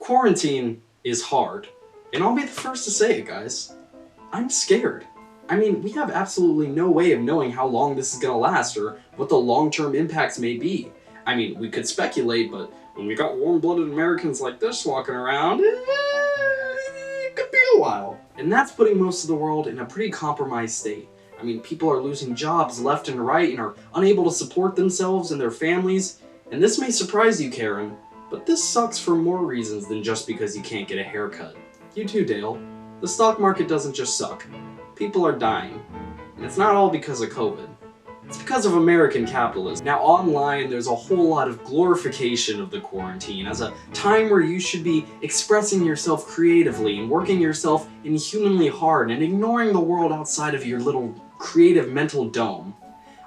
Quarantine is hard, and I'll be the first to say it, guys. I'm scared. I mean, we have absolutely no way of knowing how long this is gonna last or what the long-term impacts may be. I mean, we could speculate, but when we got warm-blooded Americans like this walking around, it could be a while. And that's putting most of the world in a pretty compromised state. I mean, people are losing jobs left and right and are unable to support themselves and their families. And this may surprise you, Karen, but this sucks for more reasons than just because you can't get a haircut. You too, Dale. The stock market doesn't just suck. People are dying. And it's not all because of COVID. It's because of American capitalism. Now online, there's a whole lot of glorification of the quarantine as a time where you should be expressing yourself creatively and working yourself inhumanly hard and ignoring the world outside of your little creative mental dome.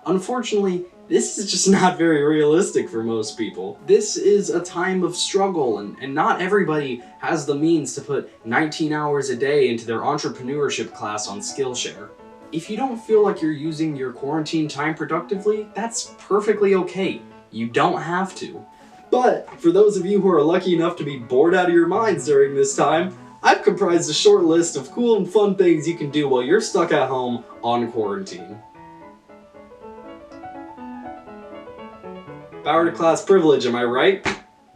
Unfortunately, this is just not very realistic for most people. This is a time of struggle, and not everybody has the means to put 19 hours a day into their entrepreneurship class on Skillshare. If you don't feel like you're using your quarantine time productively, that's perfectly okay. You don't have to. But for those of you who are lucky enough to be bored out of your minds during this time, I've comprised a short list of cool and fun things you can do while you're stuck at home on quarantine. Power to class privilege, am I right?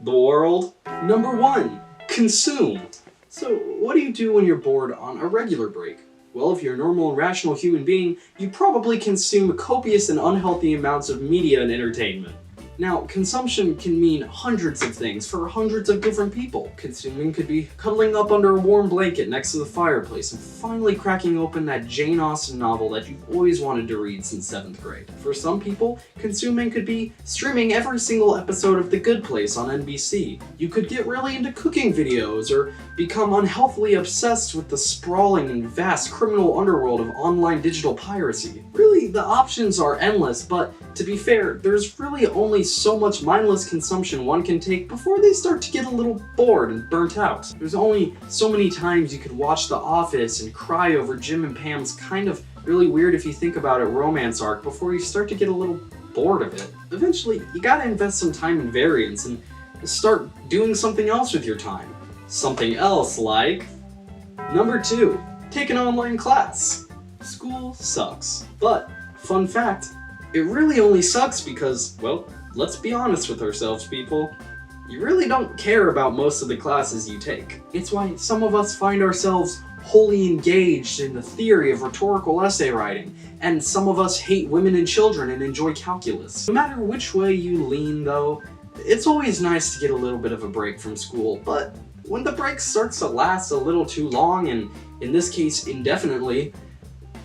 The world. Number 1, consume. So what do you do when you're bored on a regular break? Well, if you're a normal and rational human being, you probably consume copious and unhealthy amounts of media and entertainment. Now, consumption can mean hundreds of things for hundreds of different people. Consuming could be cuddling up under a warm blanket next to the fireplace and finally cracking open that Jane Austen novel that you've always wanted to read since 7th grade. For some people, consuming could be streaming every single episode of The Good Place on NBC. You could get really into cooking videos or become unhealthily obsessed with the sprawling and vast criminal underworld of online digital piracy. Really, the options are endless, but to be fair, there's really only so much mindless consumption one can take before they start to get a little bored and burnt out. There's only so many times you could watch The Office and cry over Jim and Pam's kind of really weird if you think about it romance arc before you start to get a little bored of it. Eventually, you gotta invest some time in variance and start doing something else with your time. Something else like... Number 2, take an online class. School sucks. But, fun fact, it really only sucks because, well, let's be honest with ourselves, people. You really don't care about most of the classes you take. It's why some of us find ourselves wholly engaged in the theory of rhetorical essay writing, and some of us hate women and children and enjoy calculus. No matter which way you lean, though, it's always nice to get a little bit of a break from school, but when the break starts to last a little too long, and in this case indefinitely,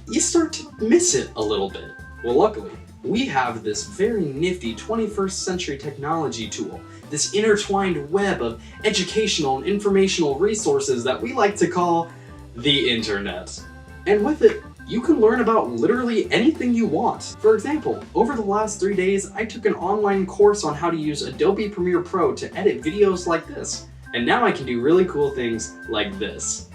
you start to miss it a little bit. Well, luckily, we have this very nifty 21st century technology tool, this intertwined web of educational and informational resources that we like to call the internet. And with it, you can learn about literally anything you want. For example, over the last 3 days, I took an online course on how to use Adobe Premiere Pro to edit videos like this. And now I can do really cool things like this.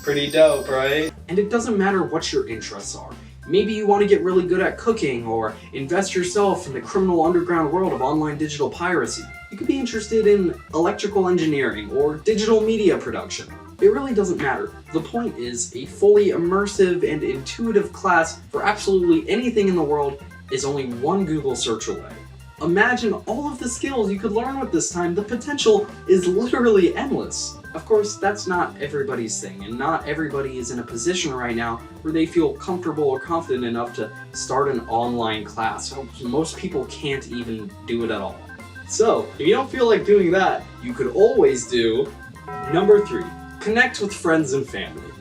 Pretty dope, right? And it doesn't matter what your interests are. Maybe you want to get really good at cooking or invest yourself in the criminal underground world of online digital piracy. You could be interested in electrical engineering or digital media production. It really doesn't matter. The point is, a fully immersive and intuitive class for absolutely anything in the world is only one Google search away. Imagine all of the skills you could learn with this time. The potential is literally endless. Of course, that's not everybody's thing, and not everybody is in a position right now where they feel comfortable or confident enough to start an online class. Most people can't even do it at all. So, if you don't feel like doing that, you could always do number 3, connect with friends and family.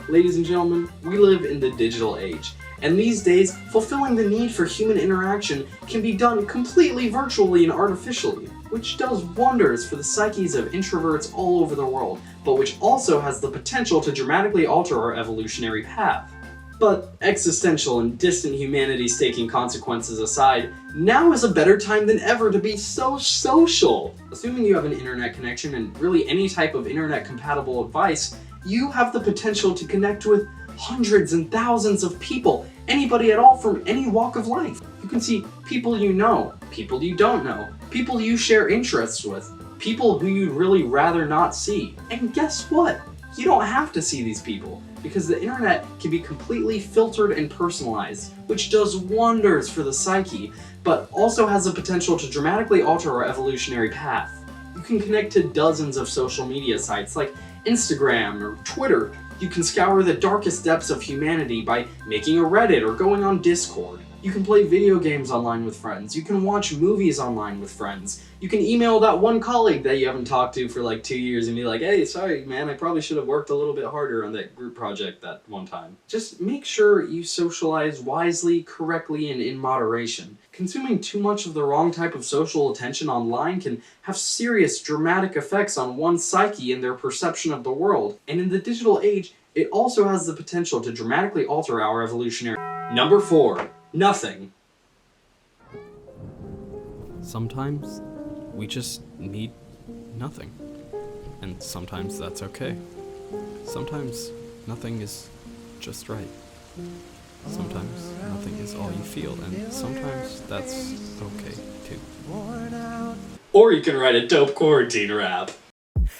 Ladies and gentlemen, we live in the digital age. And these days, fulfilling the need for human interaction can be done completely virtually and artificially, which does wonders for the psyches of introverts all over the world, but which also has the potential to dramatically alter our evolutionary path. But existential and distant humanities taking consequences aside, now is a better time than ever to be so social. Assuming you have an internet connection and really any type of internet-compatible device, you have the potential to connect with hundreds and thousands of people, anybody at all from any walk of life. You You can see people you know, people you don't know, people you share interests with, people who you'd really rather not see. And guess what? You don't have to see these people, because the internet can be completely filtered and personalized, which does wonders for the psyche, but also has the potential to dramatically alter our evolutionary path. You can connect to dozens of social media sites like Instagram or Twitter. You can scour the darkest depths of humanity by making a Reddit or going on Discord. You can play video games online with friends. You can watch movies online with friends. You can email that one colleague that you haven't talked to for like 2 years and be like, hey, sorry man, I probably should have worked a little bit harder on that group project that one time. Just make sure you socialize wisely, correctly, and in moderation. Consuming too much of the wrong type of social attention online can have serious, dramatic effects on one's psyche and their perception of the world. And in the digital age, it also has the potential to dramatically alter our evolutionary. Number 4. Nothing. Sometimes we just need nothing. And sometimes that's okay. Sometimes nothing is just right. Sometimes nothing is all you feel, and sometimes that's okay too. Or you can write a dope quarantine rap.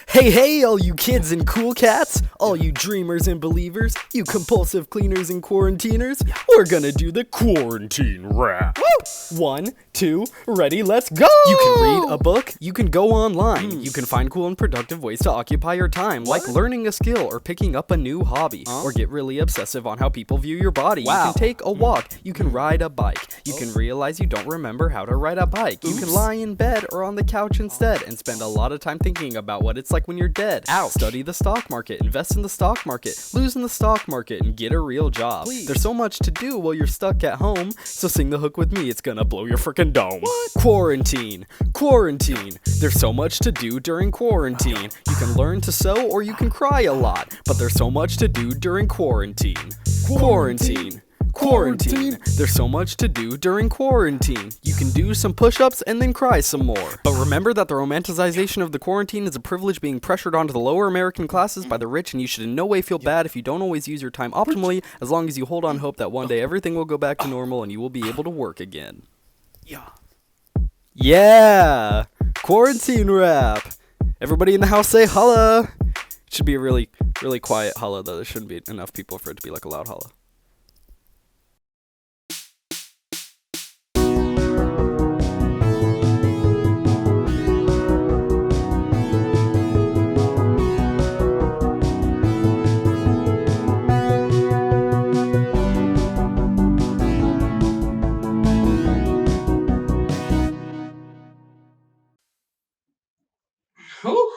Hey, all you kids and cool cats, all you dreamers and believers, you compulsive cleaners and quarantiners, we're gonna do the quarantine rap. Woo! 1, 2, ready, let's go! You can read a book, you can go online, you can find cool and productive ways to occupy your time, like learning a skill or picking up a new hobby, or get really obsessive on how people view your body. Wow. You can take a walk, you can ride a bike, you can realize you don't remember how to ride a bike, you can lie in bed or on the couch instead and spend a lot of time thinking about what it's like when you're dead. Study the stock market, invest in the stock market, lose in the stock market, and get a real job. Please. There's so much to do while you're stuck at home, so sing the hook with me, it's gonna blow your frickin' dome. What? Quarantine. There's so much to do during quarantine. You can learn to sew or you can cry a lot, but there's so much to do during quarantine. Quarantine. There's so much to do during quarantine. You can do some push-ups and then cry some more. But remember that the romanticization of the quarantine is a privilege being pressured onto the lower American classes by the rich, and you should in no way feel bad if you don't always use your time optimally, as long as you hold on hope that one day everything will go back to normal and you will be able to work again. Yeah! Quarantine rap! Everybody in the house say holla! It should be a really, really quiet holla, though. There shouldn't be enough people for it to be like a loud holla. Whew.